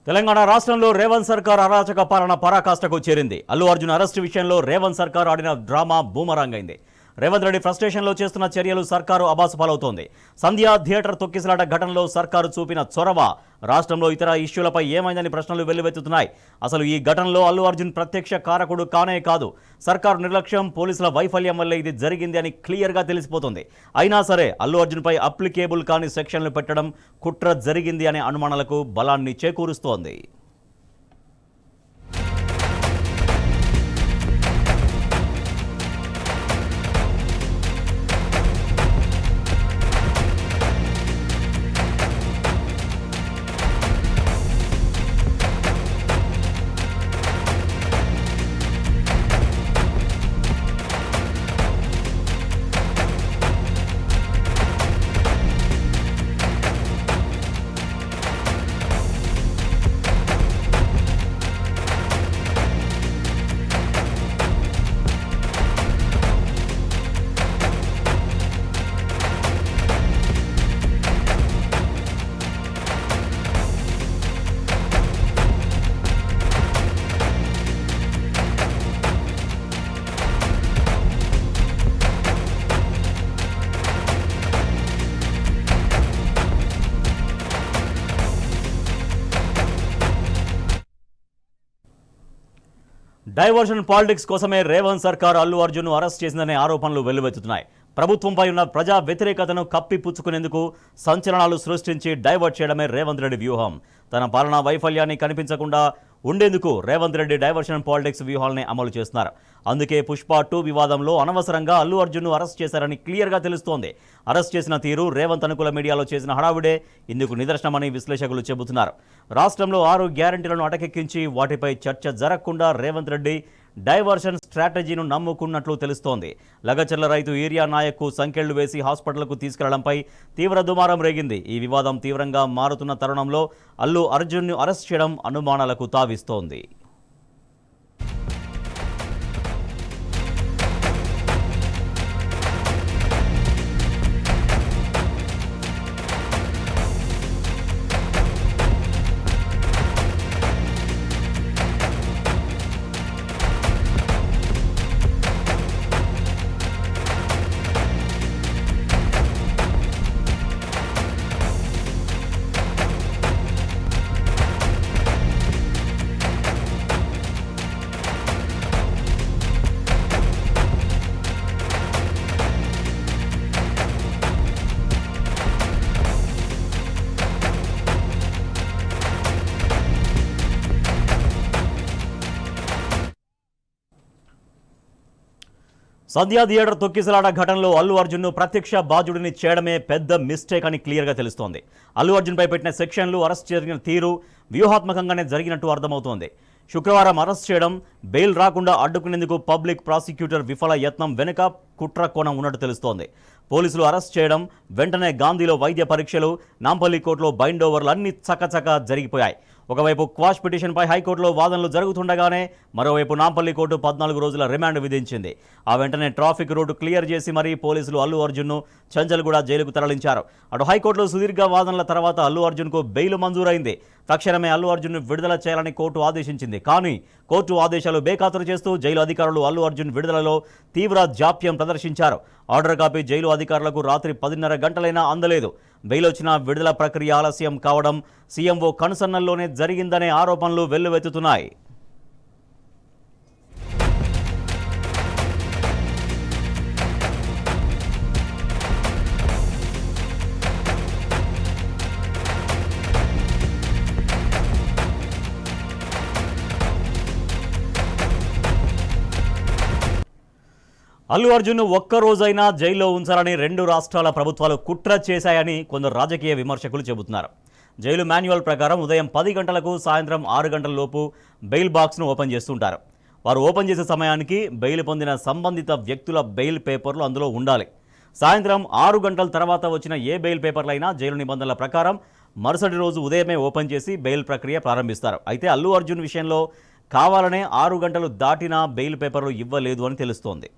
తెలంగాణ రాష్ట్రంలో రేవంత్ సర్కార్ అరాచక పాలన పరాకాష్ఠకు చేరింది. అల్లు అర్జున్ అరెస్టు విషయంలో రేవంత్ సర్కార్ ఆడిన డ్రామా బూమరాంగ్ అయింది. రేవంత్ రెడ్డి ఫ్రస్ట్రేషన్లో చేస్తున్న చర్యలు సర్కారు అబాసుపాలవుతోంది. సంధ్యా థియేటర్ తొక్కిసలాట ఘటనలో సర్కారు చూపిన చొరవ రాష్ట్రంలో ఇతర ఇష్యూలపై ఏమైందని ప్రశ్నలు వెల్లువెత్తుతున్నాయి. అసలు ఈ ఘటనలో అల్లు అర్జున్ ప్రత్యక్ష కారకుడు కానే కాదు, సర్కారు నిర్లక్ష్యం, పోలీసుల వైఫల్యం వల్లే ఇది జరిగింది అని క్లియర్గా తెలిసిపోతుంది. అయినా సరే అల్లు అర్జున్పై అప్లికేబుల్ కాని సెక్షన్లు పెట్టడం కుట్ర జరిగింది అనే అనుమానాలకు బలాన్ని చేకూరుస్తోంది. డైవర్షన్ పాలిటిక్స్ కోసమే రేవంత్ సర్కార్ అల్లు అర్జున్ను అరెస్ట్ చేసిందనే ఆరోపణలు వెల్లువెత్తుతున్నాయి. ప్రభుత్వంపై ఉన్న ప్రజా వ్యతిరేకతను కప్పిపుచ్చుకునేందుకు సంచలనాలు సృష్టించి డైవర్ట్ చేయడమే రేవంత్ రెడ్డి వ్యూహం. తన పాలనా వైఫల్యాన్ని కనిపించకుండా ఉండేందుకు రేవంత్ రెడ్డి డైవర్షన్ పాలిటిక్స్ వ్యూహాలని అమలు చేస్తున్నారు. అందుకే పుష్ప 2 వివాదంలో అనవసరంగా అల్లు అర్జున్ను అరెస్ట్ చేశారని క్లియర్గా తెలుస్తోంది. అరెస్ట్ చేసిన తీరు రేవంత్ అనుకూల మీడియాలో చేసిన హడావుడే ఇందుకు నిదర్శనమని విశ్లేషకులు చెబుతున్నారు. రాష్ట్రంలో 6 గ్యారంటీలను అటకెక్కించి వాటిపై చర్చ జరగకుండా రేవంత్ రెడ్డి డైవర్షన్ స్ట్రాటజీను నమ్ముకున్నట్లు తెలుస్తోంది. లగచర్ల రైతు ఏరియా నాయక్కు సంకెళ్లు వేసి హాస్పిటల్కు తీసుకెళ్లడంపై తీవ్ర దుమారం రేగింది. ఈ వివాదం తీవ్రంగా మారుతున్న తరుణంలో అల్లు అర్జున్ను అరెస్ట్ చేయడం అనుమానాలకు తావిస్తోంది. సంధ్యా థియేటర్ తొక్కిసలాట ఘటనలో అల్లు అర్జున్ను ప్రత్యక్ష బాధ్యుడిని చేయడమే పెద్ద మిస్టేక్ అని క్లియర్గా తెలుస్తోంది. అల్లు అర్జున్పై పెట్టిన సెక్షన్లు, అరెస్ట్ జరిగిన తీరు వ్యూహాత్మకంగానే జరిగినట్టు అర్థమవుతోంది. శుక్రవారం అరెస్ట్ చేయడం, బెయిల్ రాకుండా అడ్డుకునేందుకు పబ్లిక్ ప్రాసిక్యూటర్ విఫల యత్నం వెనుక కుట్ర కోణం ఉన్నట్టు తెలుస్తోంది. పోలీసులు అరెస్ట్ చేయడం, వెంటనే గాంధీలో వైద్య పరీక్షలు, నాంపల్లి కోర్టులో బైండ్ ఓవర్లు అన్నీ చకచకా జరిగిపోయాయి. ఒకవైపు క్వాష్ పిటిషన్పై హైకోర్టులో వాదనలు జరుగుతుండగానే మరోవైపు నాంపల్లి కోర్టు 14 రోజుల రిమాండ్ విధించింది. ఆ వెంటనే ట్రాఫిక్ రోడ్డు క్లియర్ చేసి మరీ పోలీసులు అల్లు అర్జున్ను చంచల్గూడ జైలుకు తరలించారు. అటు హైకోర్టులో సుదీర్ఘ వాదనల తర్వాత అల్లు అర్జున్కు బెయిల్ మంజూరైంది. తక్షణమే అల్లు అర్జున్ను విడుదల చేయాలని కోర్టు ఆదేశించింది. కానీ కోర్టు ఆదేశాలు బేఖాతరు చేస్తూ జైలు అధికారులు అల్లు అర్జున్ విడుదలలో తీవ్ర జాప్యం ప్రదర్శించారు. ఆర్డర్ కాపీ జైలు అధికారులకు రాత్రి 10:30 గంటలైనా అందలేదు. బెయిల్ వచ్చిన విడుదల ప్రక్రియ ఆలస్యం కావడం సీఎంఓ కనుసన్నల్లోనే జరిగిందనే ఆరోపణలు వెల్లువెత్తుతున్నాయి. అల్లు అర్జున్ను ఒక్కరోజైనా జైల్లో ఉంచాలని 2 రాష్ట్రాల ప్రభుత్వాలు కుట్ర చేశాయని కొందరు రాజకీయ విమర్శకులు చెబుతున్నారు. జైలు మాన్యువల్ ప్రకారం ఉదయం 10 గంటలకు సాయంత్రం 6 గంటల లోపు బెయిల్ బాక్స్ను ఓపెన్ చేస్తుంటారు. వారు ఓపెన్ చేసే సమయానికి బెయిల్ పొందిన సంబంధిత వ్యక్తుల బెయిల్ పేపర్లు అందులో ఉండాలి. సాయంత్రం 6 గంటల తర్వాత వచ్చిన ఏ బెయిల్ పేపర్లైనా జైలు నిబంధనల ప్రకారం మరుసటి రోజు ఉదయమే ఓపెన్ చేసి బెయిల్ ప్రక్రియ ప్రారంభిస్తారు. అయితే అల్లు అర్జున్ విషయంలో కావాలనే 6 గంటలు దాటినా బెయిల్ పేపర్లు ఇవ్వలేదు అని తెలుస్తోంది.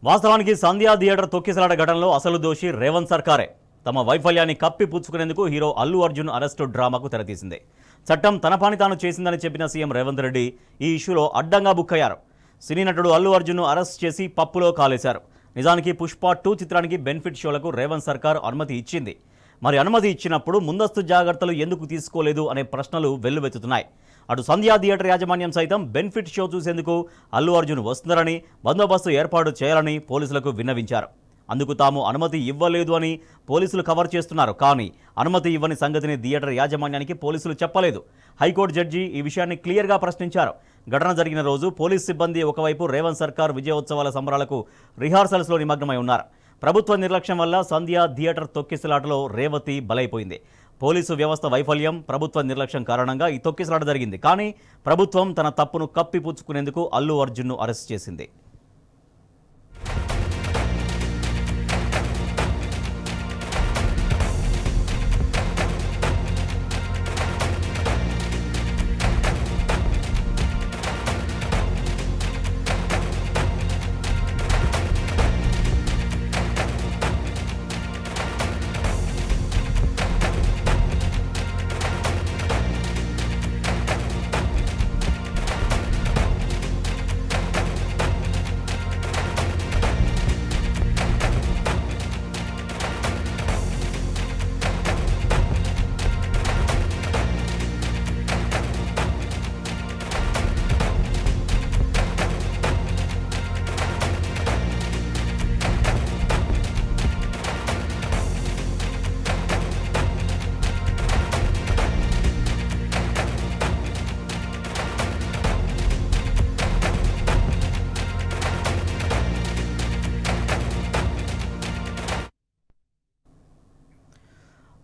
వాస్తవానికి సంధ్యా థియేటర్ తొక్కిసలాట ఘటనలో అసలు దోషి రేవంత్ సర్కారే. తమ వైఫల్యాన్ని కప్పిపుచ్చుకునేందుకు హీరో అల్లు అర్జున్ అరెస్టు డ్రామాకు తెరతీసింది. చట్టం తన పని తాను చేసిందని చెప్పిన సీఎం రేవంత్ రెడ్డి ఈ ఇష్యూలో అడ్డంగా బుక్కయ్యారు. సినీ నటుడు అల్లు అర్జున్ను అరెస్ట్ చేసి పప్పులో కాలేశారు. నిజానికి పుష్ప 2 చిత్రానికి బెనిఫిట్ షోలకు రేవంత్ సర్కార్ అనుమతి ఇచ్చింది. మరి అనుమతి ఇచ్చినప్పుడు ముందస్తు జాగ్రత్తలు ఎందుకు తీసుకోలేదు అనే ప్రశ్నలు వెల్లువెత్తుతున్నాయి. అటు సంధ్యా థియేటర్ యాజమాన్యం సైతం బెనిఫిట్ షో చూసేందుకు అల్లు అర్జున్ వస్తున్నారని, బందోబస్తు ఏర్పాటు చేయాలని పోలీసులకు విన్నవించారు. అందుకు తాము అనుమతి ఇవ్వలేదు అని పోలీసులు కవర్ చేస్తున్నారు. కానీ అనుమతి ఇవ్వని సంగతిని థియేటర్ యాజమాన్యానికి పోలీసులు చెప్పలేదు. హైకోర్టు జడ్జి ఈ విషయాన్ని క్లియర్గా ప్రశ్నించారు. ఘటన జరిగిన రోజు పోలీస్ సిబ్బంది ఒకవైపు రేవంత్ సర్కార్ విజయోత్సవాల సంబరాలకు రిహార్సల్స్లో నిమగ్నమై ఉన్నారు. ప్రభుత్వ నిర్లక్ష్యం వల్ల సంధ్యా థియేటర్ తొక్కిసలాటలో రేవతి బలైపోయింది. పోలీసు వ్యవస్థ వైఫల్యం, ప్రభుత్వ నిర్లక్ష్యం కారణంగా ఈ తొక్కిసలాట జరిగింది. కానీ ప్రభుత్వం తన తప్పును కప్పిపుచ్చుకునేందుకు అల్లు అర్జున్ను అరెస్ట్ చేసింది.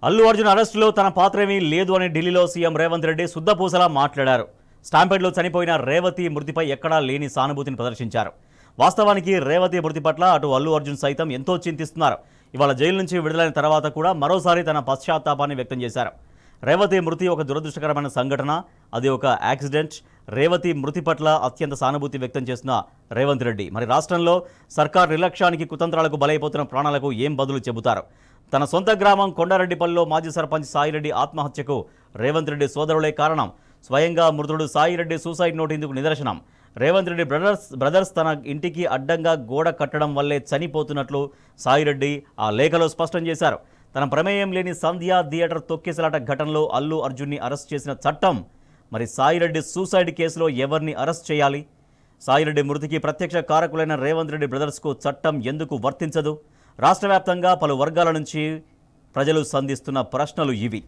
అల్లు అర్జున్ అరెస్టులో తన పాత్రేమీ లేదు అని ఢిల్లీలో సీఎం రేవంత్ రెడ్డి శుద్ధపూసలా మాట్లాడారు. స్టాంపెడ్లో చనిపోయిన రేవతి మృతిపై ఎక్కడా లేని సానుభూతిని ప్రదర్శించారు. వాస్తవానికి రేవతి మృతి పట్ల అటు అల్లు అర్జున్ సైతం ఎంతో చింతిస్తున్నారు. ఇవాళ జైలు నుంచి విడుదలైన తర్వాత కూడా మరోసారి తన పశ్చాత్తాపాన్ని వ్యక్తం చేశారు. రేవతి మృతి ఒక దురదృష్టకరమైన సంఘటన, అది ఒక యాక్సిడెంట్. రేవతి మృతి పట్ల అత్యంత సానుభూతి వ్యక్తం చేసిన రేవంత్ రెడ్డి మరి రాష్ట్రంలో సర్కార్ నిర్లక్ష్యానికి, కుతంత్రాలకు బలైపోతున్న ప్రాణాలకు ఏం బదులు చెబుతారు? తన సొంత గ్రామం కొండారెడ్డిపల్లిలో మాజీ సర్పంచ్ సాయిరెడ్డి ఆత్మహత్యకు రేవంత్ రెడ్డి సోదరులే కారణం. స్వయంగా మృతుడు సాయిరెడ్డి సూసైడ్ నోట్ ఇందుకు నిదర్శనం. రేవంత్ రెడ్డి బ్రదర్స్ తన ఇంటికి అడ్డంగా గోడ కట్టడం వల్లే చనిపోతున్నట్లు సాయిరెడ్డి ఆ లేఖలో స్పష్టం చేశారు. తన ప్రమేయం లేని సంధ్యా థియేటర్ తొక్కిసలాట ఘటనలో అల్లు అర్జున్ని అరెస్ట్ చేసిన చట్టం మరి సాయిరెడ్డి సూసైడ్ కేసులో ఎవరిని అరెస్ట్ చేయాలి? సాయిరెడ్డి మృతికి ప్రత్యక్ష కారకులైన రేవంత్ రెడ్డి బ్రదర్స్కు చట్టం ఎందుకు వర్తించదు? రాష్ట్ర వ్యాప్తంగా పలు వర్గాల నుంచి ప్రజలు సంధిస్తున్న ప్రశ్నలు ఇవి.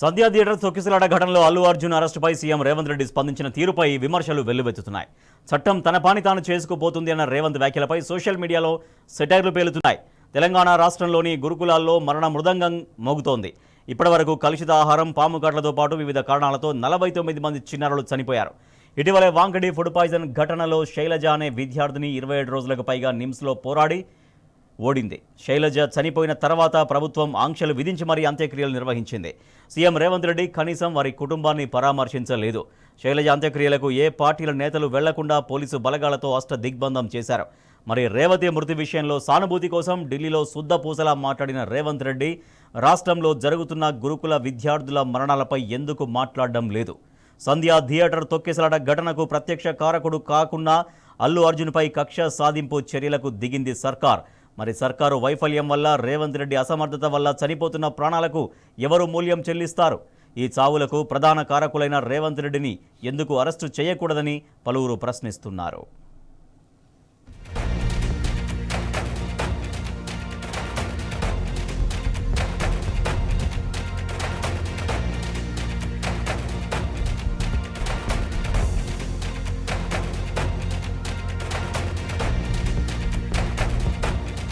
సంధ్యా థియేటర్ తొక్కిసలాట ఘటనలో అల్లు అర్జున్ అరెస్టుపై సీఎం రేవంత్ రెడ్డి స్పందించిన తీరుపై విమర్శలు వెల్లువెత్తుతున్నాయి. చట్టం తన పని తాను చేసుకుపోతుంది అన్న రేవంత్ వ్యాఖ్యలపై సోషల్ మీడియాలో సెటైర్లు పేలుతున్నాయి. తెలంగాణ రాష్ట్రంలోని గురుకులాల్లో మరణ మృదంగం మోగుతోంది. ఇప్పటివరకు కలుషిత ఆహారం, పాము కాట్లతో పాటు వివిధ కారణాలతో 49 మంది చిన్నారులు చనిపోయారు. ఇటీవలే వాంకడి ఫుడ్ పాయిజన్ ఘటనలో శైలజ అనే విద్యార్థిని 27 రోజులకు పైగా నిమ్స్లో పోరాడి ఓడింది. శైలజ చనిపోయిన తర్వాత ప్రభుత్వం ఆంక్షలు విధించి మరీ అంత్యక్రియలు నిర్వహించింది. సీఎం రేవంత్ రెడ్డి కనీసం వారి కుటుంబాన్ని పరామర్శించలేదు. శైలజ అంత్యక్రియలకు ఏ పార్టీల నేతలు వెళ్లకుండా పోలీసు బలగాలతో దిగ్బంధం చేశారు. మరి రేవతి మృతి విషయంలో సానుభూతి కోసం ఢిల్లీలో శుద్ధపూసలా మాట్లాడిన రేవంత్ రెడ్డి రాష్ట్రంలో జరుగుతున్న గురుకుల విద్యార్థుల మరణాలపై ఎందుకు మాట్లాడడం లేదు? సంధ్యా థియేటర్ తొక్కిసలాట ఘటనకు ప్రత్యక్ష కారకుడు కాకుండా అల్లు అర్జున్పై కక్ష సాధింపు చర్యలకు దిగింది సర్కార్. మరి సర్కారు వైఫల్యం వల్ల, రేవంత్ రెడ్డి అసమర్థత వల్ల చనిపోతున్న ప్రాణాలకు ఎవరు మూల్యం చెల్లిస్తారు? ఈ చావులకు ప్రధాన కారకులైన రేవంత్ రెడ్డిని ఎందుకు అరెస్టు చేయకూడదని పలువురు ప్రశ్నిస్తున్నారు.